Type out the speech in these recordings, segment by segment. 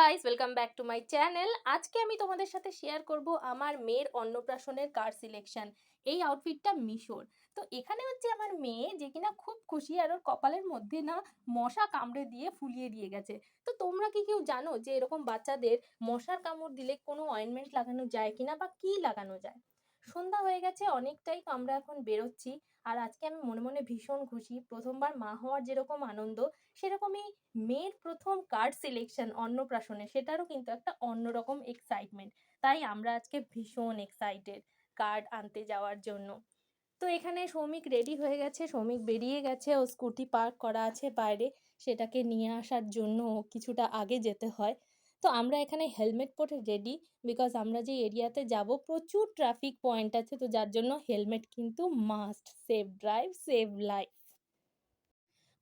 Guys, welcome back to my channel. আজকে আমি তোমাদের সাথে শেয়ার করব আমার মেয়ের অন্নপ্রাশনের কার্ড সিলেকশন। এই আউটফিটটা মিশোর। তো এখানে হচ্ছে আমার মেয়ে যে কিনা খুব খুশি, আর ওর কপালের মধ্যে না মশা কামড়ে দিয়ে ফুলিয়ে দিয়ে গেছে। তো তোমরা কি কেউ জানো যে এরকম বাচ্চাদের মশার কামড় দিলে কোনো অয়েনমেন্ট লাগানো যায় কিনা বা কি লাগানো যায়? সন্ধ্যা হয়ে গেছে অনেকটাই, তো আমরা এখন বেরোচ্ছি। আর আজকে আমি মনে মনে ভীষণ খুশি, প্রথমবার মা হওয়ার যেরকম আনন্দ সেরকমই মেয়ের প্রথম কার্ড সিলেকশন অন্নপ্রাশনে, সেটারও কিন্তু একটা অন্যরকম এক্সাইটমেন্ট। তাই আমরা আজকে ভীষণ এক্সাইটেড কার্ড আনতে যাওয়ার জন্য। তো এখানে সৌমিক রেডি হয়ে গেছে, সৌমিক বেরিয়ে গেছে, ও স্কুটি পার্ক করা আছে বাইরে, সেটাকে নিয়ে আসার জন্য ও কিছুটা আগে যেতে হয়। তো আমরা এখানে হেলমেট পরে রেডি, বিকজ আমরা যে এরিয়াতে যাব প্রচুর ট্রাফিক পয়েন্ট আছে, তো যার জন্য হেলমেট কিন্তু must. Save drive save life.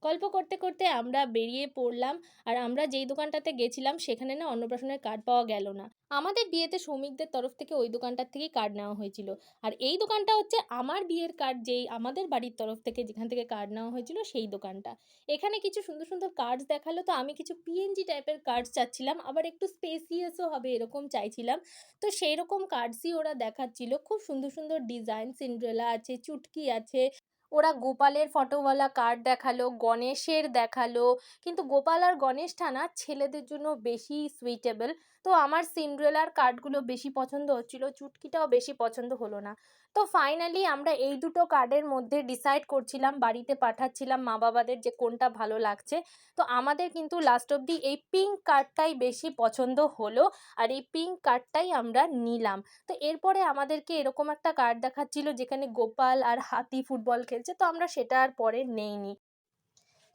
গল্প করতে করতে আমরা বেরিয়ে পড়লাম। আর আমরা যেই দোকানটাতে গেছিলাম সেখানে না অন্নপ্রাশনের কার্ড পাওয়া গেল না। আমাদের বিয়েতে শ্রমিকদের তরফ থেকে ওই দোকানটার থেকেই কার্ড নেওয়া হয়েছিল। আর এই দোকানটা হচ্ছে আমার বিয়ের কার্ড, যেই আমাদের বাড়ির তরফ থেকে যেখান থেকে কার্ড নেওয়া হয়েছিল সেই দোকানটা। এখানে কিছু সুন্দর সুন্দর কার্ডস দেখালো, তো আমি কিছু পিএনজি টাইপের কার্ডস চাচ্ছিলাম, আবার একটু স্পেসিয়াসও হবে এরকম চাইছিলাম। তো সেই রকম কার্ডসই ওরা দেখাচ্ছিল, খুব সুন্দর সুন্দর ডিজাইন, সিন্ড্রেলা আছে, চুটকি আছে। ওরা গোপালের ফটোওয়ালা কার্ড দেখালো, গণেশের দেখালো, কিন্তু গোপাল আর গণেশটা না ছেলেদের জন্য বেশি সুইটেবল। তো আমার সিন্ড্রেলার কার্ডগুলো বেশি পছন্দ হচ্ছিল, চুটকিটাও বেশি পছন্দ হলো না। তো ফাইনালি আমরা এই দুটো কার্ডের মধ্যে ডিসাইড করছিলাম, বাড়িতে পাঠাচ্ছিলাম মা বাবাদের যে কোনটা ভালো লাগছে। তো আমাদের কিন্তু লাস্ট অবধি এই পিঙ্ক কার্ডটাই বেশি পছন্দ হলো, আর এই পিঙ্ক কার্ডটাই আমরা নিলাম। তো এরপরে আমাদেরকে এরকম একটা কার্ড দেখাচ্ছিল যেখানে গোপাল আর হাতি ফুটবল খেলছে, তো আমরা সেটা আর পরে নেইনি।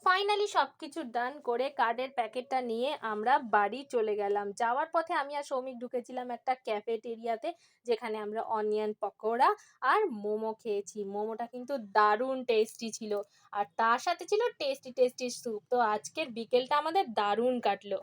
ফাইনালি সবকিছু ডান করে কার্ডের প্যাকেটটা নিয়ে আমরা বাড়ি চলে গেলাম। যাওয়ার পথে আমি আর সৌমিক ঢুকেছিলাম একটা ক্যাফেটেরিয়াতে, যেখানে আমরা অনিয়ন পকোড়া আর মোমো খেয়েছি। মোমোটা কিন্তু দারুণ টেস্টি ছিল, আর তার সাথে ছিল টেস্টি টেস্টি স্যুপ। তো আজকের বিকেলটা আমাদের দারুণ কাটলো।